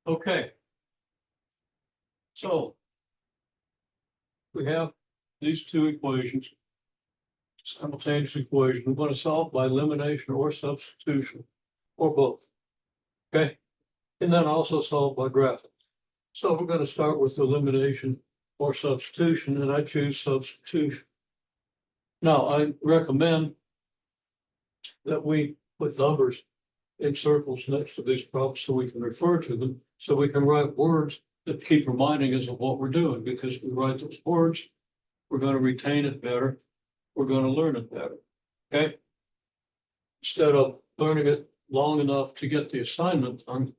Okay. So we have these two equations, simultaneous equation. We're going to solve by elimination or substitution, or both. Okay, and then also solve by graphing. So we're going to start with elimination or substitution, and I choose substitution. Now, I recommend that we put numbers in circles next to these problems so we can refer to them, so we can write words that keep reminding us of what we're doing, because if we write those words, we're going to retain it better, we're going to learn it better, okay? Instead of learning it long enough to get the assignment done,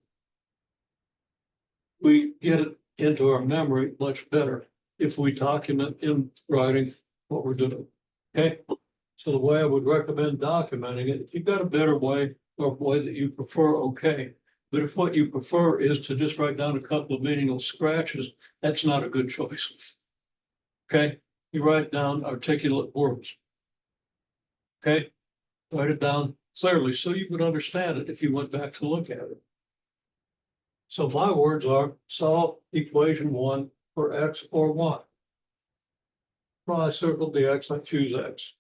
we get it into our memory much better if we document in writing what we're doing, okay? So the way I would recommend documenting it, if you've got a better way or a way that you prefer, okay. But if what you prefer is to just write down a couple of meaningless scratches, that's not a good choice. Okay, you write down articulate words. Okay, write it down clearly so you would understand it if you went back to look at it. So my words are solve equation 1 for x or y. Well, I circled the x, I choose x.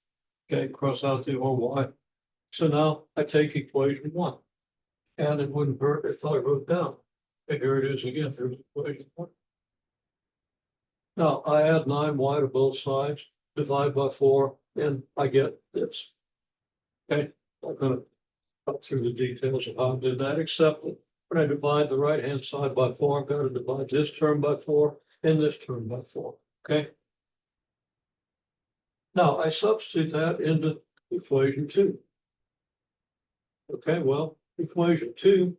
Okay, cross out the or y. So now I take equation 1. And it wouldn't hurt if I wrote down. Okay, here it is again, here's equation 1. Now I add 9y to both sides, divide by 4, and I get this. Okay, I'm gonna up through the details of how I did that, except that when I divide the right-hand side by 4, I've got to divide this term by 4 and this term by 4, okay? Now I substitute that into equation 2. Okay, well, equation 2,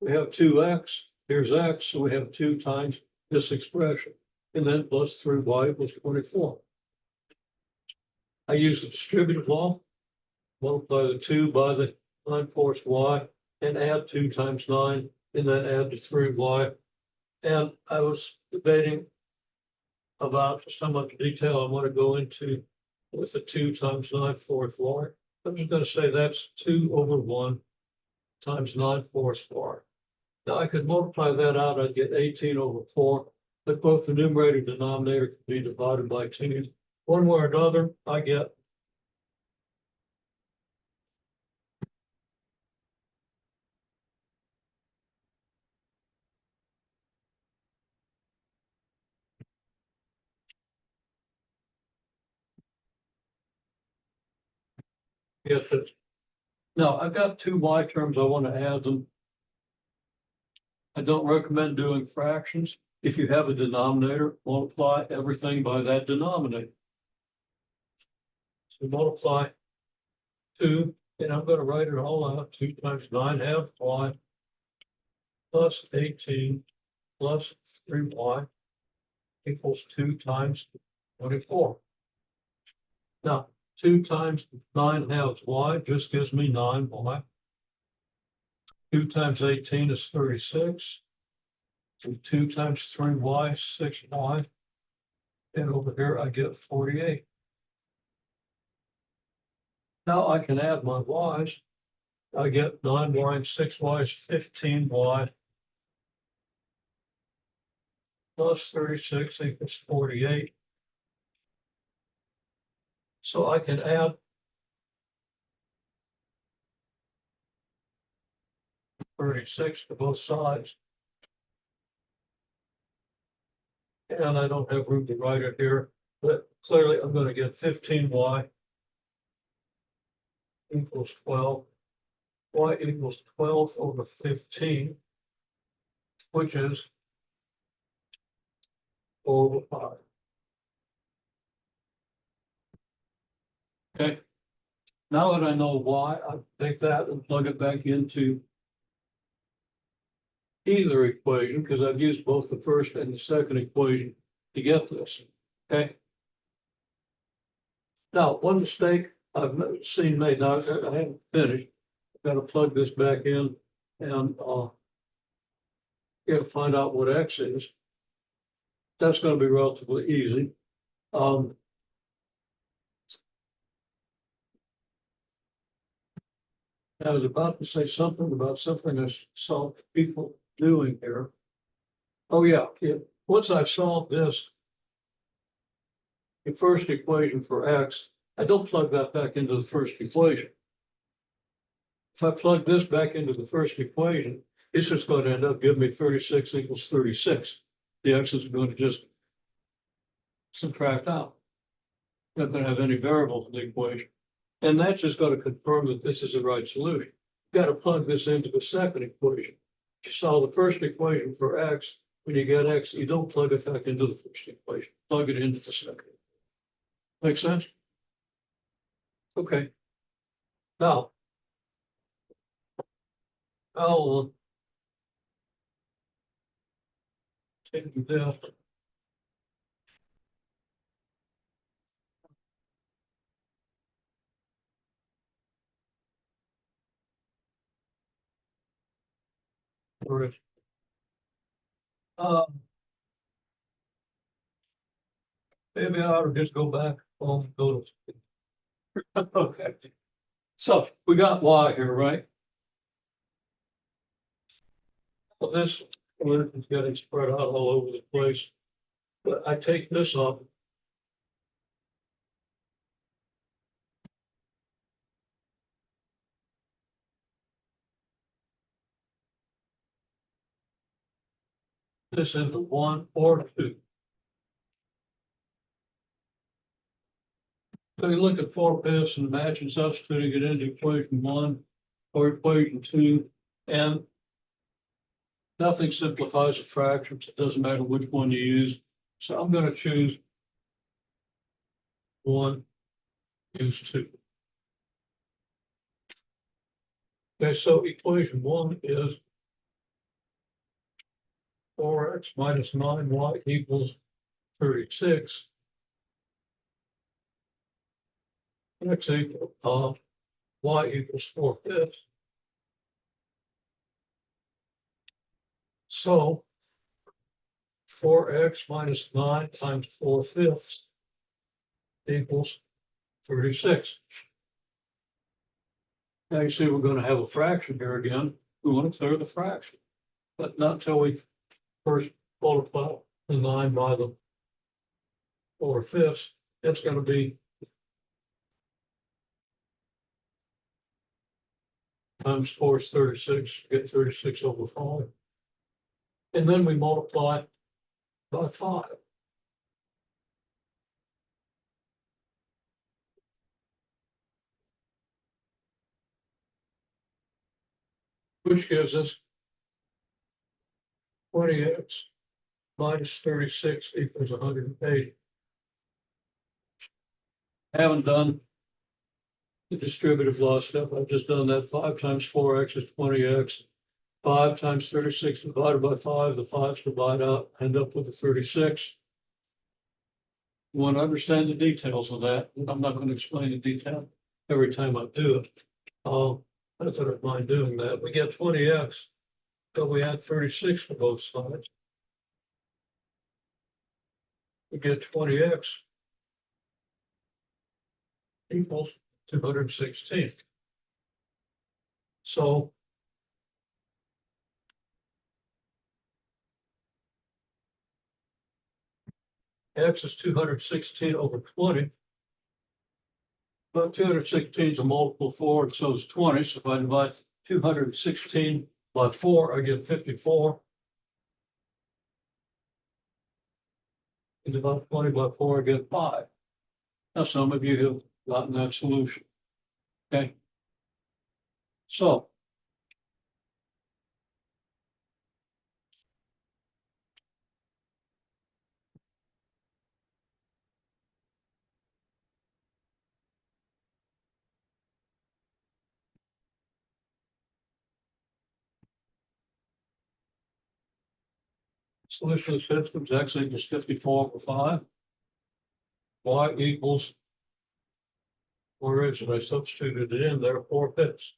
we have 2x, here's x, so we have 2 times this expression, and then plus 3y equals 24. I use the distributive law, multiply the 2 by the 9/4 y, and add 2 times 9, and then add the 3y. And I was debating about just how much detail I want to go into with the 2 times 9/4 y. I'm just going to say that's 2 over 1 times 9/4 y. Now I could multiply that out, I'd get 18 over 4, but both the numerator and denominator can be divided by 2. One way or another, I get it. Now I've got 2 y terms, I want to add them. I don't recommend doing fractions. If you have a denominator, multiply everything by that denominator. So multiply 2, and I'm going to write it all out. 2 times 9/2 y plus 18 plus 3y equals 2 times 24. Now, 2 times 9/2 y just gives me 9y. 2 times 18 is 36. And 2 times 3y, 6y. And over here I get 48. Now I can add my y's. I get 9y and 6y is 15y. Plus 36 equals 48. So I can add 36 to both sides. And I don't have room to write it here, but clearly I'm going to get 15y equals 12. Y equals 12 over 15, which is 4 over 5. Okay. Now that I know y, I take that and plug it back into either equation, because I've used both the first and the second equation to get this. Okay. Now, one mistake I've seen made, now I haven't finished, I've got to plug this back in and find out what x is. That's going to be relatively easy. I was about to say something about something I saw people doing here. Oh, yeah, once I've solved this, the first equation for x, I don't plug that back into the first equation. If I plug this back into the first equation, it's just going to end up giving me 36 equals 36. The x's are going to just subtract out. Not going to have any variables in the equation. And that's just going to confirm that this is the right solution. You've got to plug this into the second equation. If you solve the first equation for x, when you get x, you don't plug it back into the first equation. Plug it into the second. Make sense? Okay. Now, I'll take this. All right. Maybe I ought to just go back home and go to. Okay. So we got y here, right? Well, this is getting spread out all over the place. But I take this off. This into one or two. So you look at 4/5 and imagine substituting it into equation one or equation two, and nothing simplifies a fraction. It doesn't matter which one you use. So I'm going to choose one, use two. Okay, so equation one is 4x minus 9y equals 36. X equals y equals 4/5. So 4x minus 9 times 4/5 equals 36. Now you see we're going to have a fraction here again. We want to clear the fraction, but not until we first multiply the 9 by the 4/5. It's going to be times 4 is 36, get 36 over 5. And then we multiply by 5. Which gives us 20x minus 36 equals 180. I haven't done the distributive law step. I've just done that. 5 times 4x is 20x. 5 times 36 divided by 5, the 5's divide out, end up with a 36. You want to understand the details of that. I'm not going to explain the detail every time I do it. That's what I mind doing that. We get 20x, but we add 36 to both sides. We get 20x equals 216. So x is 216 over 20. But 216 is a multiple of 4, and so is 20. So if I divide 216 by 4, I get 54. And divide 20 by 4, I get 5. Now, some of you have gotten that solution. Okay. So solution of systems x equals 54 over 5. Y equals, where is it? I substituted it in there, 4/5.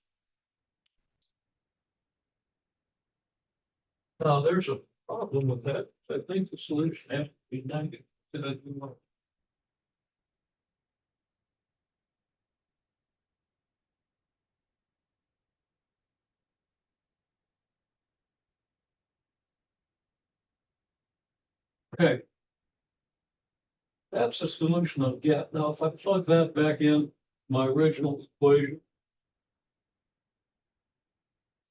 Now, there's a problem with that. I think the solution has to be negative. Did I do wrong? Okay. That's the solution I get. Now, if I plug that back in my original equation,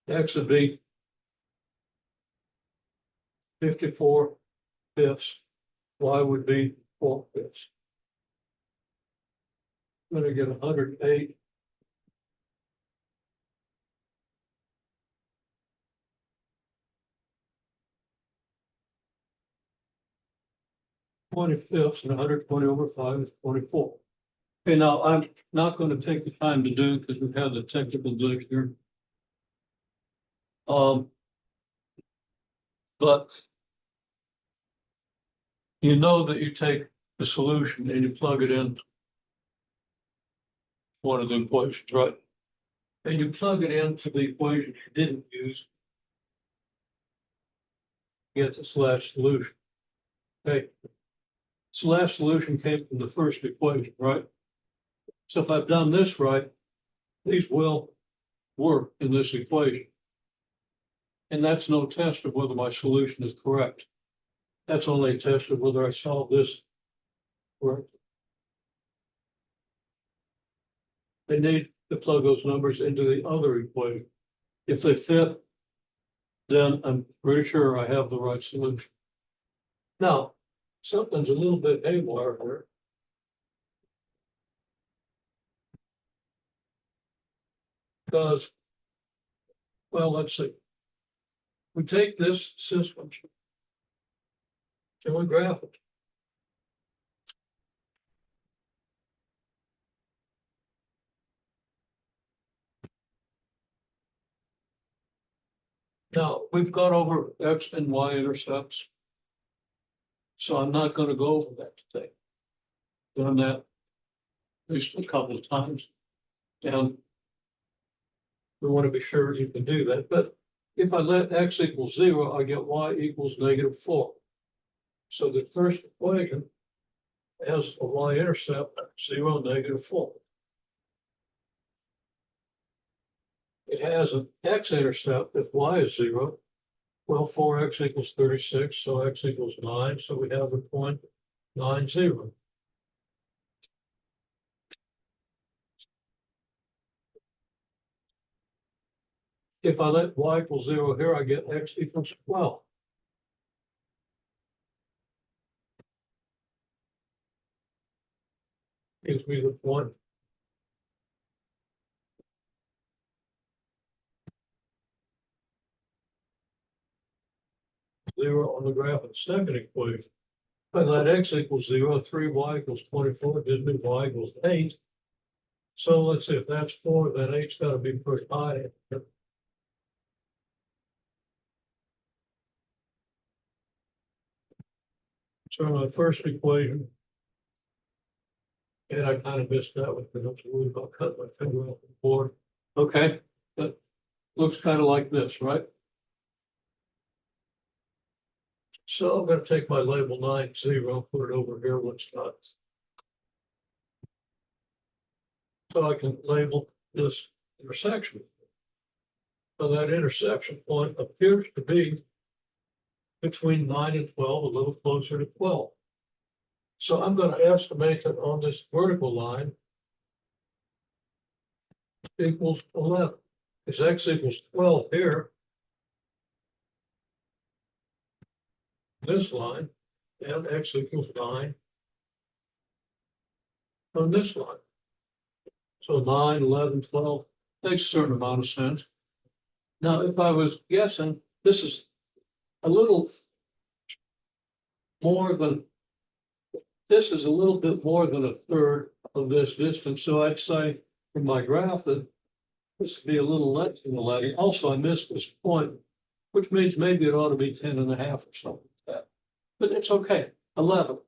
X would be 54/5, Y would be 4/5. I'm gonna get 108. /25 and 120/5 is 24. Okay, now I'm not going to take the time to do because we've had the technical glitch here. But you know that you take the solution and you plug it in one of the equations, right? And you plug it into the equation you didn't use, get the slash solution. Okay. Slash solution came from the first equation, right? So if I've done this right, these will work in this equation. And that's no test of whether my solution is correct. That's only a test of whether I solve this correctly. They need to plug those numbers into the other equation. If they fit, then I'm pretty sure I have the right solution. Now, something's a little bit haywire here. Because, well, let's see. We take this system. Can we graph it? Now, we've gone over X and Y intercepts. So I'm not going to go over that today. Done that at least a couple of times. And we want to be sure you can do that. But if I let X equal 0, I get Y equals -4. So the first equation has a y-intercept 0, -4. It has an x-intercept if y is 0. Well, 4x equals 36, so x equals 9, so we have a point 90. If I let y equal 0 here, I get x equals 12. Gives me the point 0 on the graph of the second equation. If I let x equals 0, 3y equals 24, gives me y equals 8. So let's see, if that's 4, then 8's got to be pushed high. So my first equation, and I kind of missed that one because I was worried about cutting my finger off the board. Okay, that looks kind of like this, right? So I'm going to take my label 90, put it over here, what's not. So I can label this intersection. So that intersection point appears to be between 9 and 12, a little closer to 12. So I'm going to estimate that on this vertical line equals 11. Because x equals 12 here, this line, and x equals 9 on this line. So 9, 11, 12 makes a certain amount of sense. Now, if I was guessing, this is a little more than, this is a little bit more than a third of this distance. So I'd say from my graph that this would be a little less than 11. Also, I missed this point, which means maybe it ought to be 10.5 or something like that. But it's okay, 11.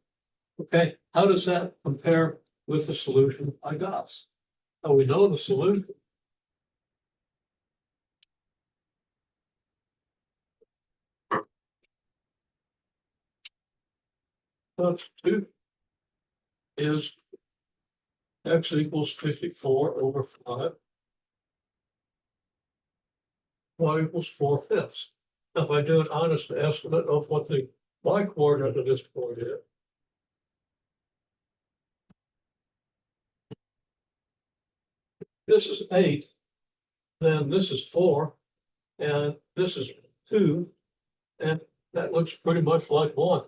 Okay, how does that compare with the solution I got? Now we know the solution. Plus 2 is x equals 54/5. Y equals 4/5. Now, if I do an honest estimate of what the y coordinate of this point is. This is 8, then this is 4, and this is 2, and that looks pretty much like 1.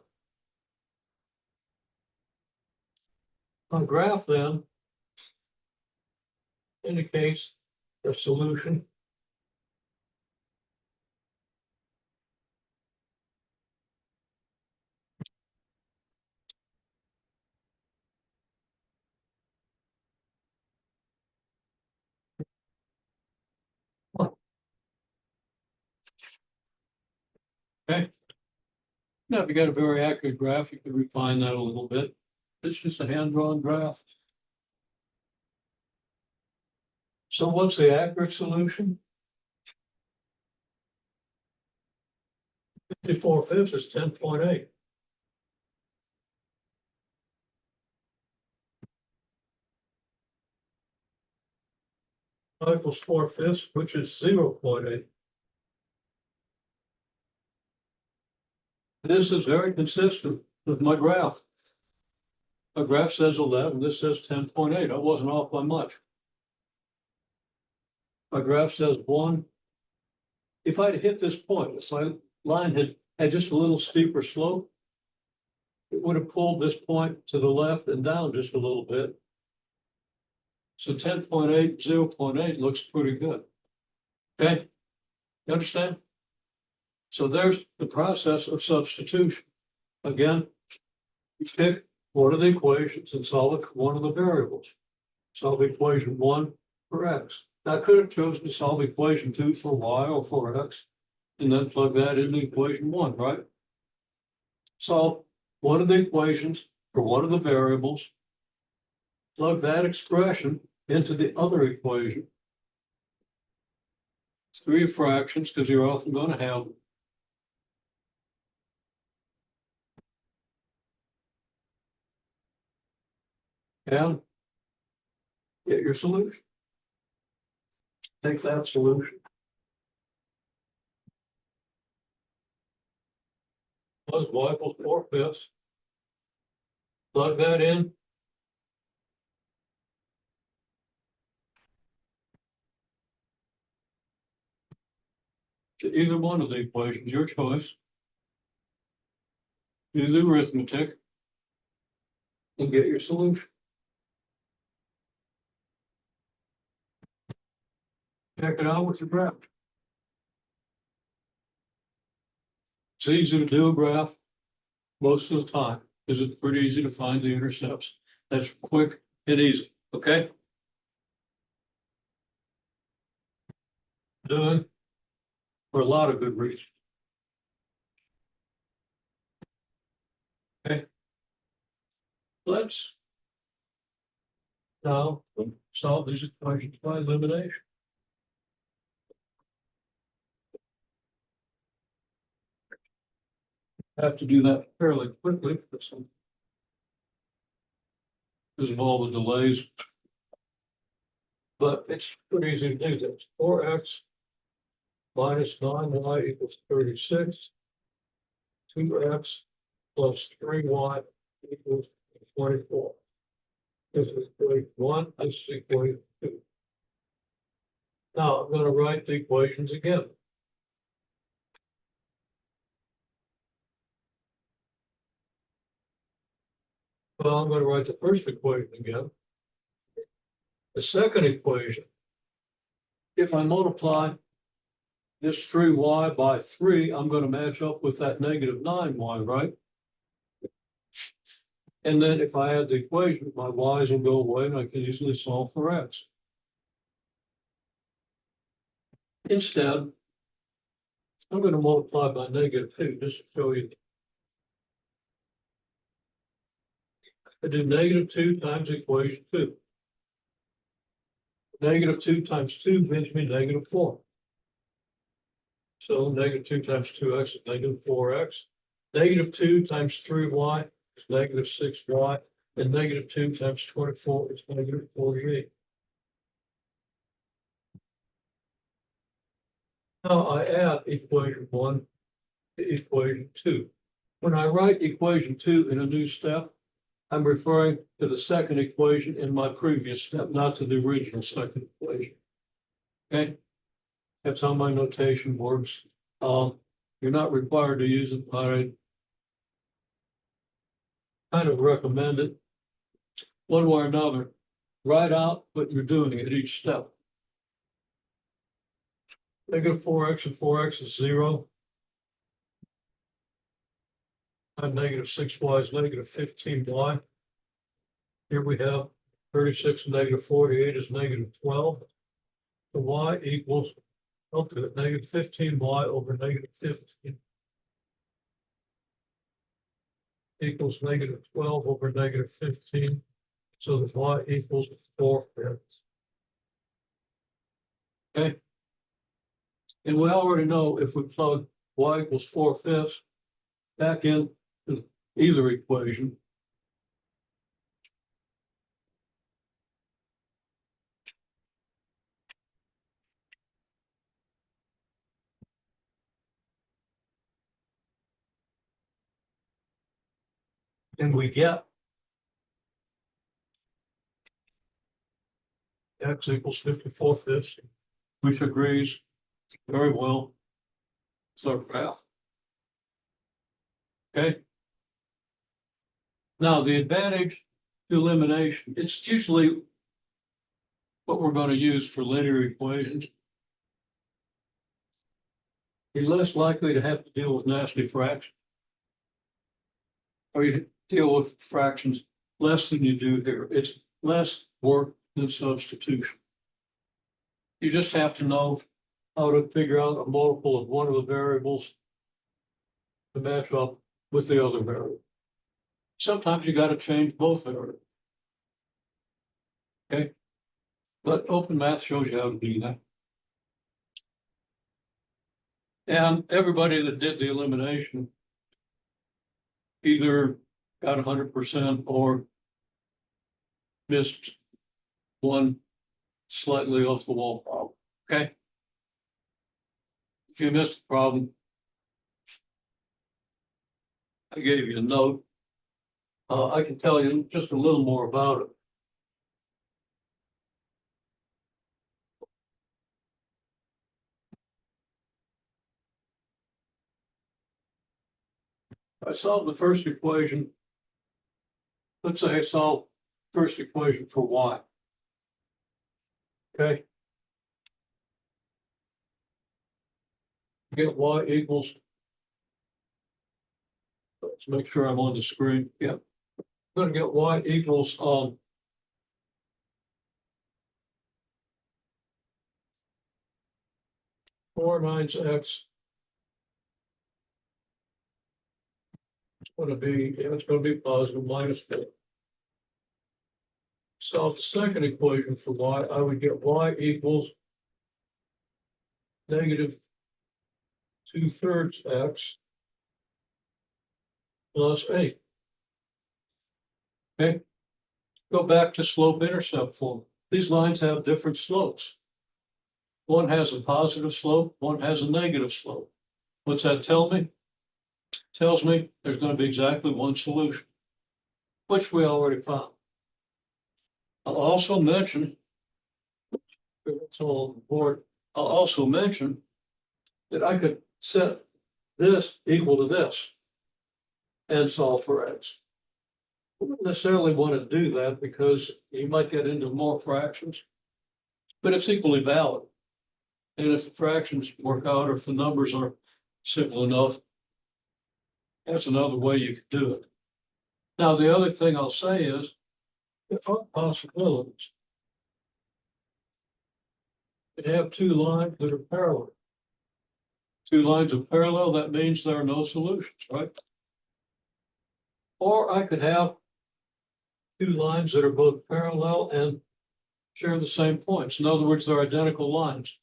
My graph then indicates a solution. Okay. Now, if you got a very accurate graph, you can refine that a little bit. It's just a hand-drawn graph. So what's the accurate solution? 54/5 is 10.8. Equals 4/5, which is 0.8. This is very consistent with my graph. My graph says 11, this says 10.8. I wasn't off by much. My graph says 1. If I'd hit this point, if my line had just a little steeper slope, it would have pulled this point to the left and down just a little bit. So 10.8, 0.8 looks pretty good. Okay, you understand? So there's the process of substitution. Again, you pick one of the equations and solve one of the variables. Solve equation 1 for x. Now, I could have chosen to solve equation 2 for y or for x, and then plug that into equation 1, right? Solve one of the equations for one of the variables, plug that expression into the other equation. 3 fractions, because you're often going to have them. And get your solution. Take that solution. Plus y equals 4/5. Plug that in. To either one of the equations, your choice. Do the arithmetic and get your solution. Check it out with your graph. It's easy to do a graph most of the time because it's pretty easy to find the intercepts. That's quick and easy. Okay? Doing for a lot of good reasons. Okay. Let's now solve these equations by elimination. I have to do that fairly quickly because of all the delays. But it's pretty easy to do this. 4x minus 9y equals 36. 2x plus 3y equals 24. This is equation 1, this is equation 2. Now I'm going to write the equations again. Well, I'm going to write the first equation again. The second equation, if I multiply this 3y by 3, I'm going to match up with that negative 9y, right? And then if I add the equation, my y's will go away and I can easily solve for x. Instead, I'm going to multiply by -2 just to show you. I do -2 times equation 2. -2 times 2 gives me -4. So -2 times 2x is -4x. -2 times 3y is -6y. And -2 times 24 is -48. Now I add equation 1 to equation 2. When I write equation 2 in a new step, I'm referring to the second equation in my previous step, not to the original second equation. Okay? That's how my notation works. You're not required to use it, but I kind of recommend it. One way or another, write out what you're doing at each step. Negative 4x and 4x is 0. And negative 6y is negative 15y. Here we have 36 and negative 48 is negative 12. The y equals, okay, negative 15y over negative 15 equals negative 12 over negative 15. So the y equals 4/5. Okay. And we already know if we plug y equals 4/5 back in either equation, and we get x equals 54/5, which agrees very well with our graph. Okay. Now the advantage to elimination, it's usually what we're going to use for linear equations. You're less likely to have to deal with nasty fractions, or you deal with fractions less than you do here. It's less work than substitution. You just have to know how to figure out a multiple of one of the variables to match up with the other variable. Sometimes you got to change both variables. Okay, but open math shows you how to do that. And everybody that did the elimination either got 100% or missed one slightly off the wall problem. Okay. If you missed the problem, I gave you a note. I can tell you just a little more about it. I solved the first equation. Let's say I solved first equation for y. Okay. Get y equals. Let's make sure I'm on the screen. Yep. I'm going to get y equals 4 nines x. It's going to be, it's going to be positive minus 4. Solve the second equation for y. I would get y equals negative 2/3 x plus 8. Okay. Go back to slope-intercept form. These lines have different slopes. One has a positive slope, one has a negative slope. What's that tell me? It tells me there's going to be exactly one solution, which we already found. I'll also mention, it's all on the board, I'll also mention that I could set this equal to this and solve for x. I wouldn't necessarily want to do that because you might get into more fractions, but it's equally valid. And if the fractions work out or if the numbers are simple enough, that's another way you could do it. Now, the other thing I'll say is there are possibilities. You have two lines that are parallel. Two lines are parallel, that means there are no solutions, right? Or I could have two lines that are both parallel and share the same points. In other words, they're identical lines.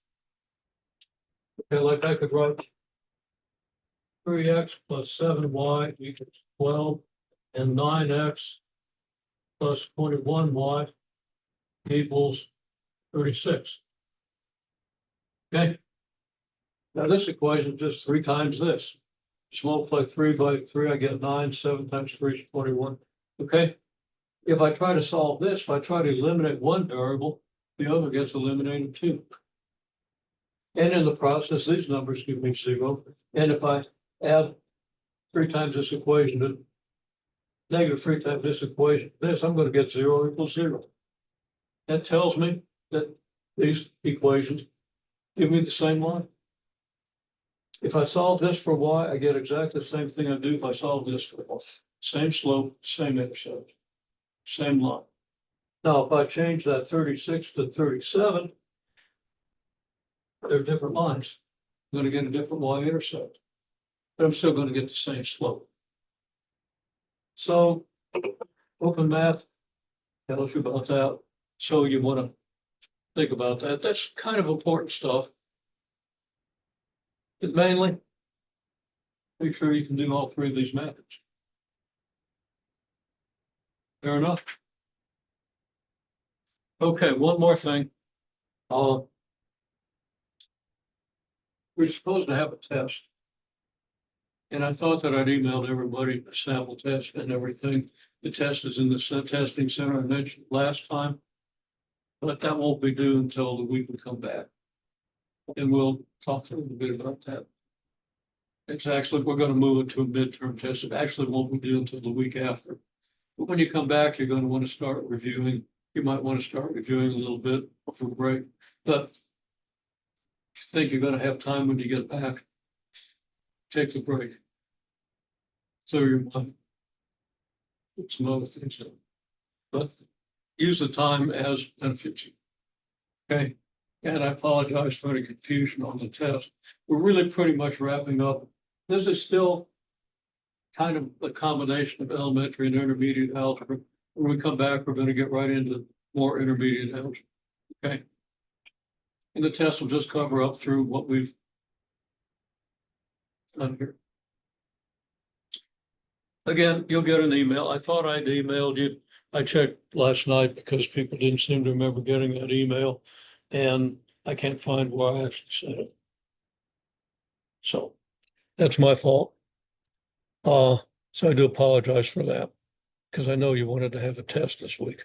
Okay, like I could write 3x plus 7y equals 12 and 9x plus 21y equals 36. Okay. Now this equation is just 3 times this. Just multiply 3 by 3, I get 9, 7 times 3 is 21, okay? If I try to solve this, if I try to eliminate one variable, the other gets eliminated too. And in the process, these numbers give me 0. And if I add 3 times this equation to negative 3 times this equation, this, I'm going to get 0 equals 0. That tells me that these equations give me the same line. If I solve this for y, I get exactly the same thing I do if I solve this for x. Same slope, same intercept, same line. Now, if I change that 36 to 37, they're different lines. I'm going to get a different y-intercept, but I'm still going to get the same slope. So open math tells you about that. So you want to think about that. That's kind of important stuff. But mainly, make sure you can do all 3 of these methods. Fair enough. Okay, one more thing. We're supposed to have a test. And I thought that I'd emailed everybody a sample test and everything. The test is in the testing center I mentioned last time. But that won't be due until the week we come back. And we'll talk a little bit about that. It's actually, we're going to move it to a midterm test. It actually won't be due until the week after. But when you come back, you're going to want to start reviewing. You might want to start reviewing a little bit for break. But if you think you're going to have time when you get back, take the break. Clear your mind. Put some other things in. But use the time as benefits you. Okay. And I apologize for any confusion on the test. We're really pretty much wrapping up. This is still kind of a combination of elementary and intermediate algebra. When we come back, we're going to get right into more intermediate algebra. Okay. And the test will just cover up through what we've done here. Again, you'll get an email. I thought I'd emailed you. I checked last night because people didn't seem to remember getting that email. And I can't find where I actually sent it. So that's my fault. So I do apologize for that because I know you wanted to have a test this week.